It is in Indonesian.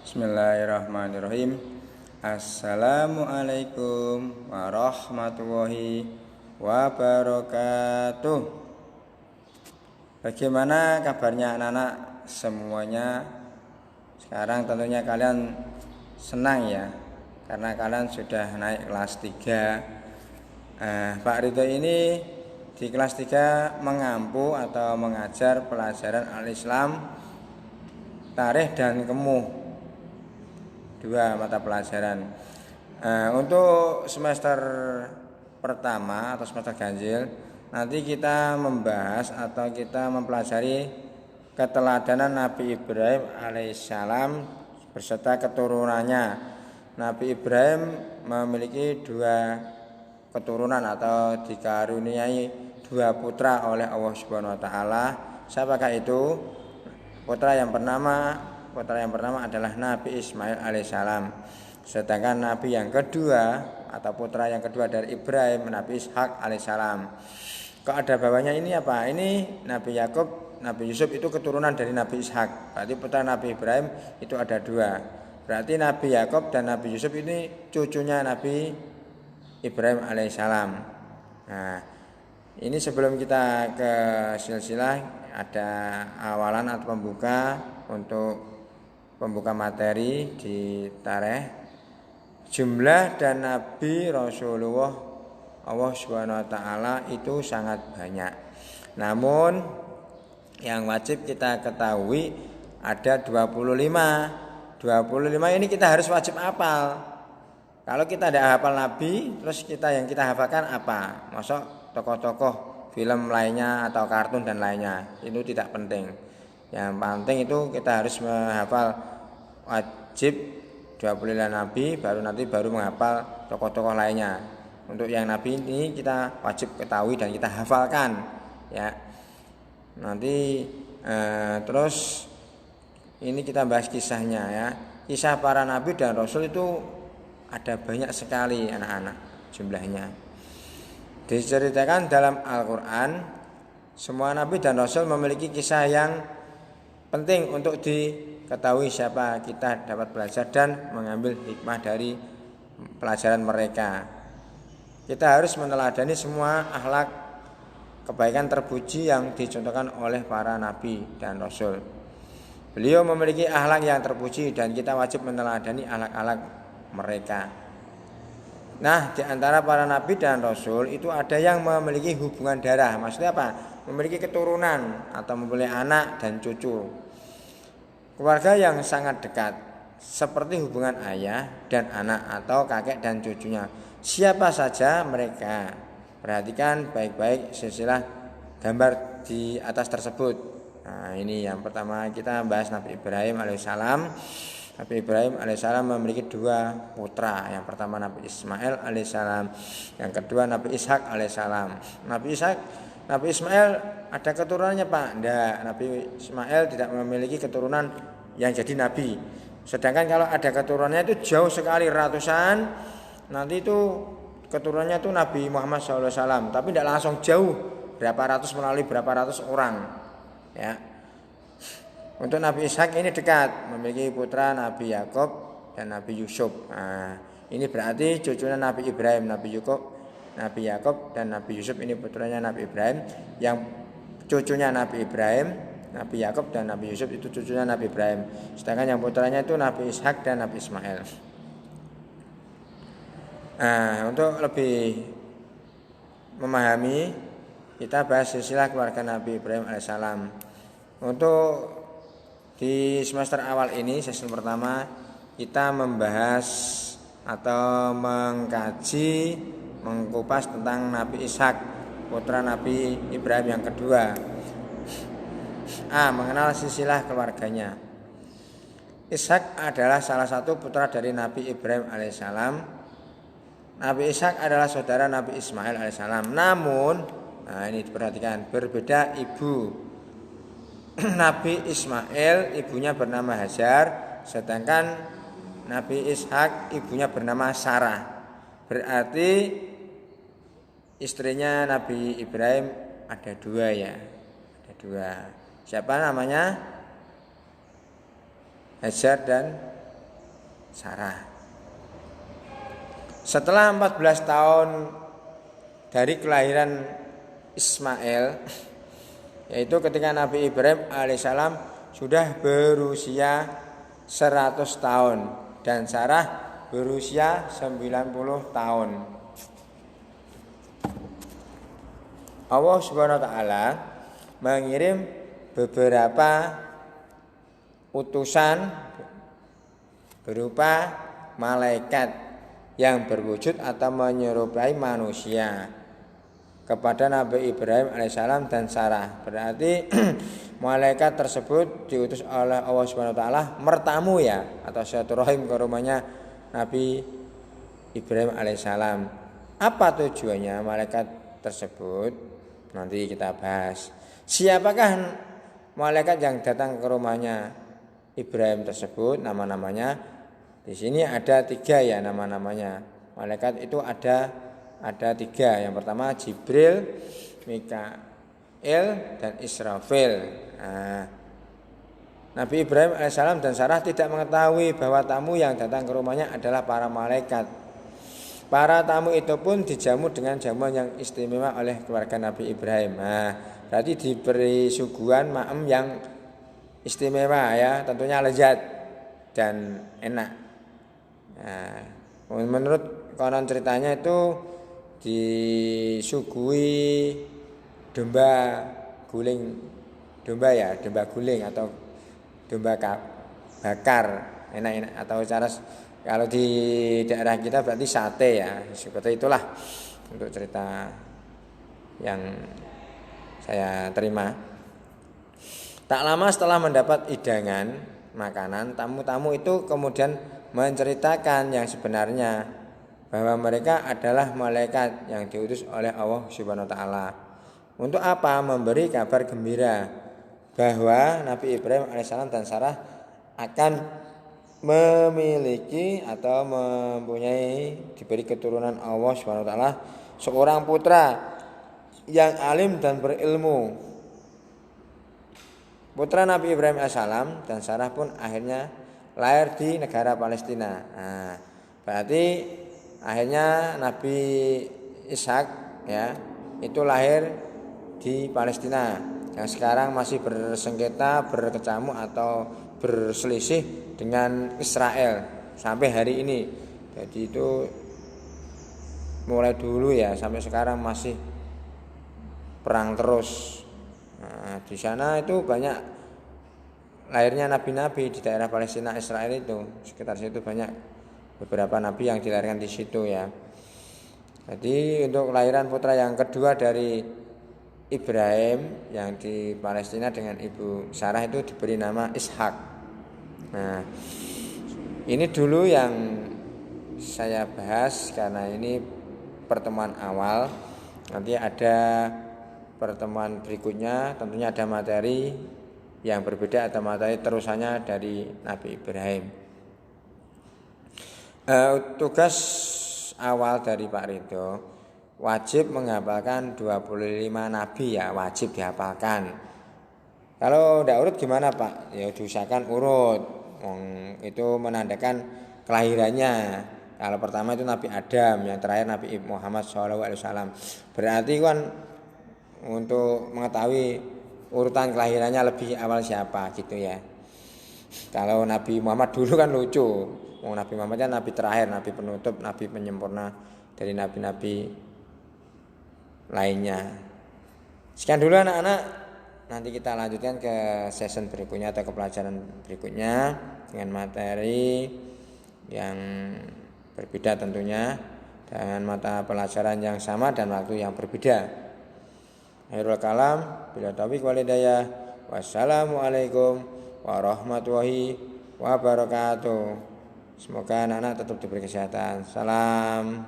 Bismillahirrahmanirrahim. Assalamualaikum warahmatullahi wabarakatuh. Bagaimana kabarnya anak-anak semuanya? Sekarang tentunya kalian senang ya, karena kalian sudah naik kelas 3. Pak Ridho ini di kelas 3 mengampu atau mengajar pelajaran Al-Islam, Tarikh dan Kemuh, 2 mata pelajaran. Untuk semester pertama atau semester ganjil, nanti kita membahas atau kita mempelajari keteladanan Nabi Ibrahim alaihissalam beserta keturunannya. Nabi Ibrahim memiliki 2 keturunan atau dikaruniai 2 putra oleh Allah Subhanahu wa taala. Siapakah itu? Putra yang pertama adalah Nabi Ismail alaihissalam. Sedangkan Nabi yang kedua atau putra yang kedua dari Ibrahim, Nabi Ishak alaihissalam. Kok ada bawahnya ini apa? Ini Nabi Yakub, Nabi Yusuf itu keturunan dari Nabi Ishak. Berarti putra Nabi Ibrahim itu ada 2. Berarti Nabi Yakub dan Nabi Yusuf ini cucunya Nabi Ibrahim alaihissalam. Nah, ini sebelum kita ke silsilah, ada awalan atau pembuka materi di tarikh. Jumlah dan Nabi Rasulullah Allah Subhanahu wa taala itu sangat banyak. Namun yang wajib kita ketahui ada 25. 25 ini kita harus wajib hafal. Kalau kita tidak hafal Nabi, terus yang kita hafalkan apa? Masuk tokoh-tokoh film lainnya atau kartun dan lainnya, itu tidak penting. Yang penting itu kita harus menghafal wajib 25 Nabi, baru menghafal tokoh-tokoh lainnya. Untuk yang Nabi ini kita wajib ketahui dan kita hafalkan ya. Nanti terus ini kita bahas kisahnya ya. Kisah para Nabi dan Rasul itu ada banyak sekali anak-anak jumlahnya. Diceritakan dalam Al-Quran, semua Nabi dan Rasul memiliki kisah yang penting untuk diketahui siapa kita dapat belajar dan mengambil hikmah dari pelajaran mereka. Kita harus meneladani semua akhlak kebaikan terpuji yang dicontohkan oleh para Nabi dan Rasul. Beliau memiliki akhlak yang terpuji dan kita wajib meneladani akhlak-akhlak mereka. Nah, di antara para nabi dan rasul itu ada yang memiliki hubungan darah. Maksudnya apa? Memiliki keturunan atau memiliki anak dan cucu. Keluarga yang sangat dekat, seperti hubungan ayah dan anak atau kakek dan cucunya. Siapa saja mereka? Perhatikan baik-baik silsilah gambar di atas tersebut. Nah, ini yang pertama kita bahas Nabi Ibrahim alaihissalam. Nabi Ibrahim alaihissalam memiliki 2 putra. Yang pertama Nabi Ismail alaihissalam, yang kedua Nabi Ishak alaihissalam. Nabi Ismail ada keturunannya Pak? Tidak. Nabi Ismail tidak memiliki keturunan yang jadi nabi. Sedangkan kalau ada keturunannya itu jauh sekali, ratusan. Nanti itu keturunannya itu Nabi Muhammad SAW, tapi tidak langsung jauh, berapa ratus melalui berapa ratus orang ya. Untuk Nabi Ishak ini dekat, memiliki putra Nabi Yakub dan Nabi Yusuf. Nah, ini berarti cucunya Nabi Ibrahim, Nabi Yakub dan Nabi Yusuf ini putranya Nabi Ibrahim. Yang cucunya Nabi Ibrahim, Nabi Yakub dan Nabi Yusuf itu cucunya Nabi Ibrahim. Sedangkan yang putranya itu Nabi Ishak dan Nabi Ismail. Nah, untuk lebih memahami, kita bahas silsilah keluarga Nabi Ibrahim alaihissalam. Untuk di semester awal ini, sesi pertama, kita membahas atau mengkaji, mengupas tentang Nabi Ishak, putra Nabi Ibrahim yang kedua. Mengenal silsilah keluarganya. Ishak adalah salah satu putra dari Nabi Ibrahim alaihissalam. Nabi Ishak adalah saudara Nabi Ismail alaihissalam. Namun, ini diperhatikan, berbeda ibu. Nabi Ismail ibunya bernama Hajar, sedangkan Nabi Ishak ibunya bernama Sarah. Berarti istrinya Nabi Ibrahim ada 2 ya. Ada 2. Siapa namanya? Hajar dan Sarah. Setelah 14 tahun dari kelahiran Ismail, yaitu ketika Nabi Ibrahim alaihissalam sudah berusia 100 tahun dan Sarah berusia 90 tahun. Allah Subhanahu wa taala mengirim beberapa utusan berupa malaikat yang berwujud atau menyerupai manusia kepada Nabi Ibrahim alaihissalam dan Sarah. Berarti malaikat tersebut diutus oleh Allah Subhanahu wa taala mertamu ya atau silaturahim ke rumahnya Nabi Ibrahim alaihissalam. Apa tujuannya malaikat tersebut? Nanti kita bahas. Siapakah malaikat yang datang ke rumahnya Ibrahim tersebut? Nama-namanya di sini ada 3 ya nama-namanya. Malaikat itu ada 3. Yang pertama Jibril, Mikail, dan Israfil. Nabi Ibrahim alaihissalam dan Sarah tidak mengetahui bahwa tamu yang datang ke rumahnya adalah para malaikat. Para tamu itu pun dijamu dengan jamuan yang istimewa oleh keluarga Nabi Ibrahim. Berarti diberi suguhan ma'am yang istimewa ya, tentunya lezat dan enak. Menurut konon ceritanya itu disuguhi domba guling, domba guling atau domba bakar, enak-enak atau cara kalau di daerah kita berarti sate ya, seperti itulah untuk cerita yang saya terima. Tak lama setelah mendapat hidangan makanan, tamu-tamu itu kemudian menceritakan yang sebenarnya bahwa mereka adalah malaikat yang diutus oleh Allah Subhanahu wa taala. Untuk apa? Memberi kabar gembira bahwa Nabi Ibrahim alaihissalam dan Sarah akan memiliki atau mempunyai diberi keturunan Allah Subhanahu wa taala seorang putra yang alim dan berilmu. Putra Nabi Ibrahim alaihissalam dan Sarah pun akhirnya lahir di negara Palestina. Berarti akhirnya Nabi Ishak ya itu lahir di Palestina yang sekarang masih bersengketa, berkecamuk atau berselisih dengan Israel sampai hari ini. Jadi itu mulai dulu ya sampai sekarang masih perang terus. Di sana itu banyak lahirnya nabi-nabi di daerah Palestina Israel itu. Sekitar situ banyak beberapa nabi yang dilahirkan di situ ya. Jadi untuk kelahiran putra yang kedua dari Ibrahim yang di Palestina dengan ibu Sarah itu diberi nama Ishak. Nah, ini dulu yang saya bahas karena ini pertemuan awal. Nanti ada pertemuan berikutnya, tentunya ada materi yang berbeda atau materi terusannya dari Nabi Ibrahim. Tugas awal dari Pak Ridho wajib menghafalkan 25 nabi ya, wajib dihafalkan. Kalau tidak urut gimana Pak? Ya diusahakan urut. Itu menandakan kelahirannya. Kalau pertama itu Nabi Adam, yang terakhir Nabi Muhammad SAW. Berarti kan untuk mengetahui urutan kelahirannya lebih awal siapa gitu ya. Kalau Nabi Muhammad dulu kan lucu. Nabi Muhammad kan Nabi terakhir, Nabi penutup, Nabi penyempurna dari nabi-nabi lainnya. Sekian dulu anak-anak. Nanti kita lanjutkan ke session berikutnya atau ke pelajaran berikutnya dengan materi yang berbeda tentunya, dengan mata pelajaran yang sama dan waktu yang berbeda. Akhirul kalam, bila taufiq wal hidayah. Wassalamualaikum warahmatullahi wabarakatuh. Semoga anak-anak tetap diberi kesehatan. Salam.